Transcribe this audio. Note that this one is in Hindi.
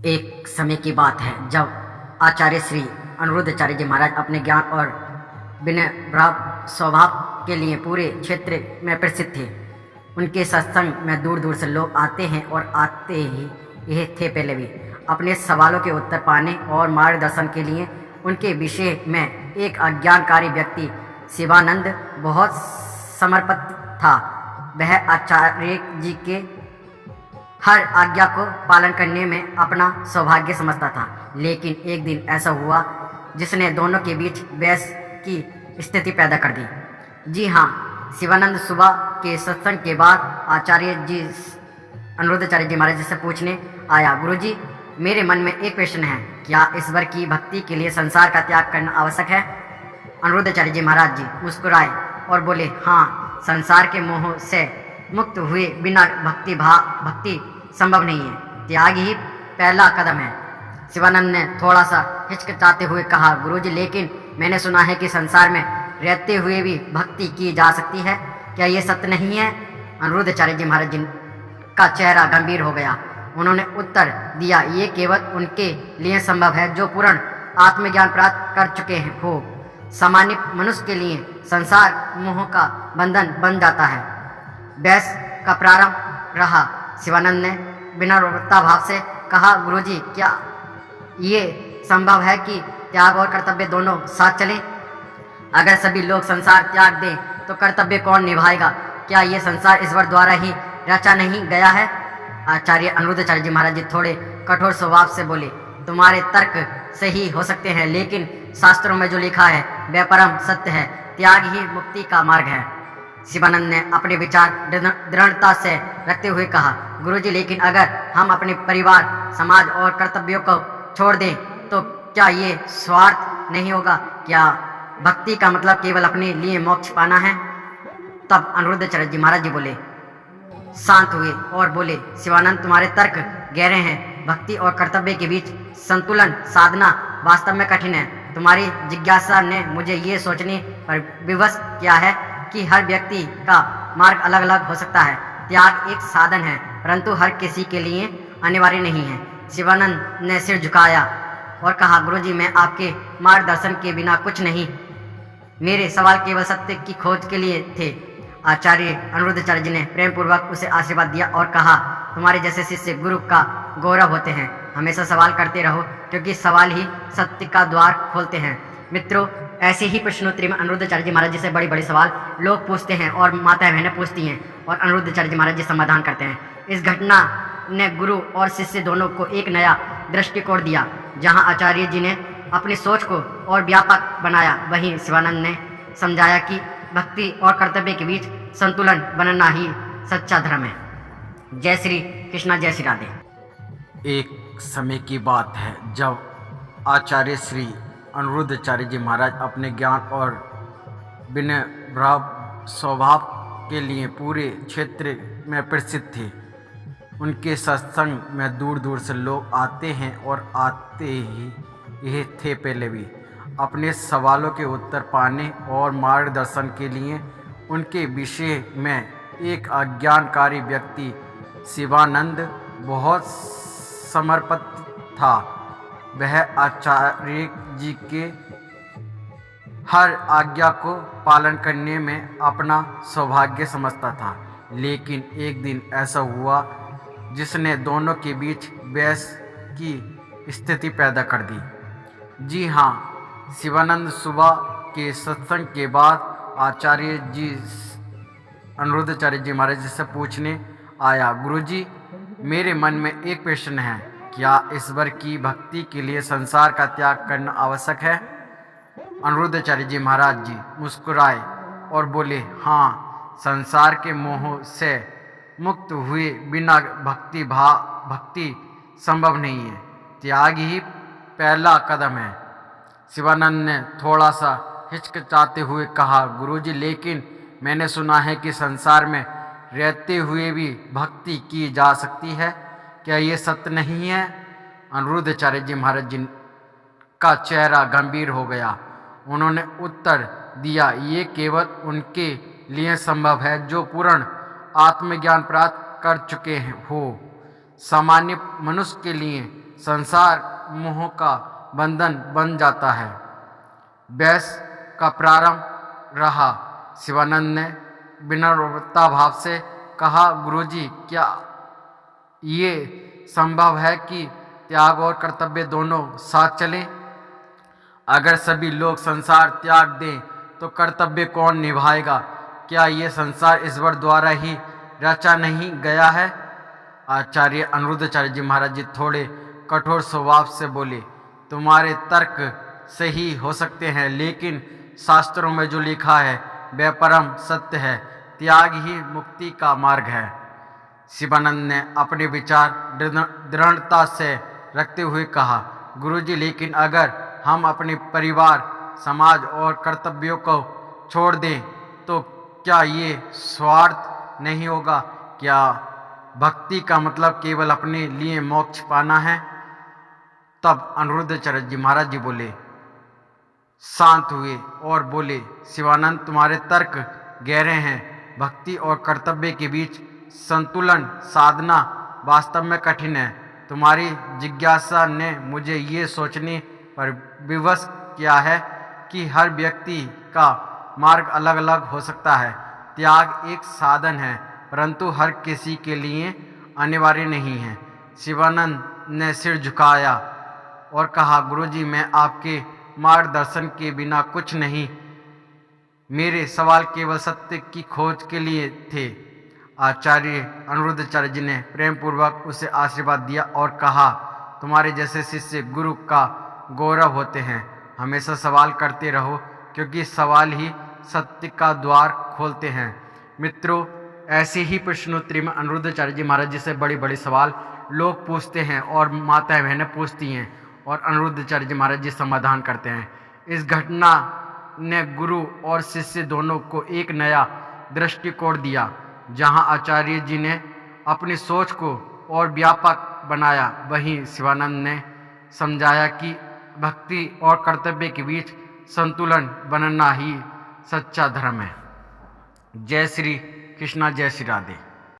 एक समय की बात है जब आचार्य श्री अनिरुद्धाचार्य जी महाराज अपने ज्ञान और विनम्र स्वभाव के लिए पूरे क्षेत्र में प्रसिद्ध थे। उनके सत्संग में दूर दूर से लोग आते हैं और आते ही यह थे पहले भी। अपने सवालों के उत्तर पाने और मार्गदर्शन के लिए उनके विषय में एक अज्ञानकारी व्यक्ति शिवानंद बहुत समर्पित था। वह आचार्य जी के हर आज्ञा को पालन करने में अपना सौभाग्य समझता था। लेकिन एक दिन ऐसा हुआ जिसने दोनों के बीच बहस की स्थिति पैदा कर दी। जी हाँ, शिवानंद सुबह के सत्संग के बाद आचार्य जी अनिरुद्धाचार्य जी महाराज से पूछने आया, गुरुजी, मेरे मन में एक प्रश्न है, क्या ईश्वर की भक्ति के लिए संसार का त्याग करना आवश्यक है? अनिरुद्धाचार्य जी महाराज जी मुस्कुराए और बोले, हाँ, संसार के मोह से मुक्त हुए बिना भक्ति संभव नहीं है। त्याग ही पहला कदम है। शिवानंद ने थोड़ा सा हिचकिचाते हुए कहा, गुरुजी, लेकिन मैंने सुना है कि संसार में रहते हुए भी भक्ति की जा सकती है, क्या ये सत्य नहीं है? अनिरुद्धाचार्य जी महाराज जी का चेहरा गंभीर हो गया। उन्होंने उत्तर दिया, ये केवल उनके लिए संभव है जो पूर्ण आत्मज्ञान प्राप्त कर चुके हैं हो। सामान्य मनुष्य के लिए संसार मोह का बंधन बन जाता है। बहस का प्रारंभ रहा। शिवानंद ने विनम्रता भाव से कहा, गुरुजी, क्या ये संभव है कि त्याग और कर्तव्य दोनों साथ चलें? अगर सभी लोग संसार त्याग दें तो कर्तव्य कौन निभाएगा? क्या ये संसार ईश्वर द्वारा ही रचा नहीं गया है? आचार्य अनिरुद्धाचार्य जी महाराज जी थोड़े कठोर स्वभाव से बोले, तुम्हारे तर्क सही हो सकते हैं, लेकिन शास्त्रों में जो लिखा है वह परम सत्य है। त्याग ही मुक्ति का मार्ग है। शिवानंद ने अपने विचार दृढ़ता से रखते हुए कहा, गुरुजी, लेकिन अगर हम अपने परिवार, समाज और कर्तव्यों को छोड़ दें तो क्या ये स्वार्थ नहीं होगा? क्या भक्ति का मतलब केवल अपने लिए मोक्ष पाना है? तब अनिरुद्धाचार्य जी महाराज जी बोले, शांत हुए और बोले, शिवानंद, तुम्हारे तर्क गहरे हैं। भक्ति और कर्तव्य के बीच संतुलन साधना वास्तव में कठिन है। तुम्हारी जिज्ञासा ने मुझे ये सोचने पर विवश किया है कि हर व्यक्ति का मार्ग अलग अलग हो सकता है। त्याग एक साधन है, परंतु हर किसी के लिए अनिवार्य नहीं है। शिवानंद ने सिर झुकाया और कहा, गुरुजी, मैं आपके मार्गदर्शन के बिना कुछ नहीं। मेरे सवाल केवल सत्य की खोज के लिए थे। आचार्य अनिरुद्धाचार्य जी ने प्रेम पूर्वक उसे आशीर्वाद दिया और कहा, तुम्हारे जैसे शिष्य गुरु का गौरव होते हैं। हमेशा सवाल करते रहो, क्योंकि सवाल ही सत्य का द्वार खोलते हैं। मित्रों, ऐसे ही प्रश्नोत्तरी में अनिरुद्धाचार्य जी महाराज जी से बड़े बड़े सवाल लोग पूछते हैं और माताएं बहनें पूछती हैं और अनिरुद्धाचार्य जी महाराज जी समाधान करते हैं। इस घटना ने गुरु और शिष्य दोनों को एक नया दृष्टिकोण दिया। जहां आचार्य जी ने अपनी सोच को और व्यापक बनाया, वहीं शिवानंद ने समझाया कि भक्ति और कर्तव्य के बीच संतुलन बनना ही सच्चा धर्म है। जय श्री कृष्णा, जय श्री राधे। एक समय की बात है जब आचार्य श्री अनिरुद्धाचार्य जी महाराज अपने ज्ञान और विनम्र स्वभाव के लिए पूरे क्षेत्र में प्रसिद्ध थे। उनके सत्संग में दूर दूर से लोग आते हैं और आते ही यह थे पहले भी। अपने सवालों के उत्तर पाने और मार्गदर्शन के लिए उनके विषय में एक अज्ञानकारी व्यक्ति शिवानंद बहुत समर्पित था। वह आचार्य जी के हर आज्ञा को पालन करने में अपना सौभाग्य समझता था। लेकिन एक दिन ऐसा हुआ जिसने दोनों के बीच बहस की स्थिति पैदा कर दी। जी हाँ, शिवानंद सुबह के सत्संग के बाद आचार्य जी अनिरुद्धाचार्य जी महाराज जी से पूछने आया, गुरुजी, मेरे मन में एक प्रश्न है, क्या ईश्वर की भक्ति के लिए संसार का त्याग करना आवश्यक है? अनिरुद्धाचार्य जी महाराज जी मुस्कुराए और बोले, हाँ, संसार के मोह से मुक्त हुए बिना भक्ति संभव नहीं है। त्याग ही पहला कदम है। शिवानंद ने थोड़ा सा हिचकिचाते हुए कहा, गुरुजी, लेकिन मैंने सुना है कि संसार में रहते हुए भी भक्ति की जा सकती है, क्या ये सत्य नहीं है? अनिरुद्धाचार्य जी महाराज जी का चेहरा गंभीर हो गया। उन्होंने उत्तर दिया, ये केवल उनके लिए संभव है जो पूर्ण आत्मज्ञान प्राप्त कर चुके हो। सामान्य मनुष्य के लिए संसार मोह का बंधन बन जाता है। बहस का प्रारंभ रहा। शिवानंद ने विनम्रता भाव से कहा, गुरुजी, क्या ये संभव है कि त्याग और कर्तव्य दोनों साथ चलें? अगर सभी लोग संसार त्याग दें तो कर्तव्य कौन निभाएगा? क्या ये संसार ईश्वर द्वारा ही रचा नहीं गया है? आचार्य अनिरुद्धाचार्य जी महाराज जी थोड़े कठोर स्वभाव से बोले, तुम्हारे तर्क सही हो सकते हैं, लेकिन शास्त्रों में जो लिखा है वह परम सत्य है। त्याग ही मुक्ति का मार्ग है। शिवानंद ने अपने विचार दृढ़ता से रखते हुए कहा, गुरुजी, लेकिन अगर हम अपने परिवार, समाज और कर्तव्यों को छोड़ दें तो क्या ये स्वार्थ नहीं होगा? क्या भक्ति का मतलब केवल अपने लिए मोक्ष पाना है? तब अनिरुद्धाचार्य जी महाराज जी बोले, शांत हुए और बोले, शिवानंद, तुम्हारे तर्क गहरे हैं। भक्ति और कर्तव्य के बीच संतुलन साधना वास्तव में कठिन है। तुम्हारी जिज्ञासा ने मुझे ये सोचने पर विवश किया है कि हर व्यक्ति का मार्ग अलग अलग हो सकता है। त्याग एक साधन है, परंतु हर किसी के लिए अनिवार्य नहीं है। शिवानंद ने सिर झुकाया और कहा, गुरुजी, मैं आपके मार्गदर्शन के बिना कुछ नहीं। मेरे सवाल केवल सत्य की खोज के लिए थे। आचार्य अनिरुद्धाचार्य जी ने प्रेम पूर्वक उसे आशीर्वाद दिया और कहा, तुम्हारे जैसे शिष्य गुरु का गौरव होते हैं। हमेशा सवाल करते रहो, क्योंकि सवाल ही सत्य का द्वार खोलते हैं। मित्रों, ऐसे ही प्रश्नोत्तरी में अनिरुद्धाचार्य जी महाराज जी से बड़े बड़े सवाल लोग पूछते हैं और माताएं बहनें पूछती हैं और अनिरुद्धाचार्य जी महाराज जी समाधान करते हैं। इस घटना ने गुरु और शिष्य दोनों को एक नया दृष्टिकोण दिया। जहां आचार्य जी ने अपनी सोच को और व्यापक बनाया, वहीं शिवानंद ने समझाया कि भक्ति और कर्तव्य के बीच संतुलन बनना ही सच्चा धर्म है। जय श्री कृष्णा, जय श्री राधे।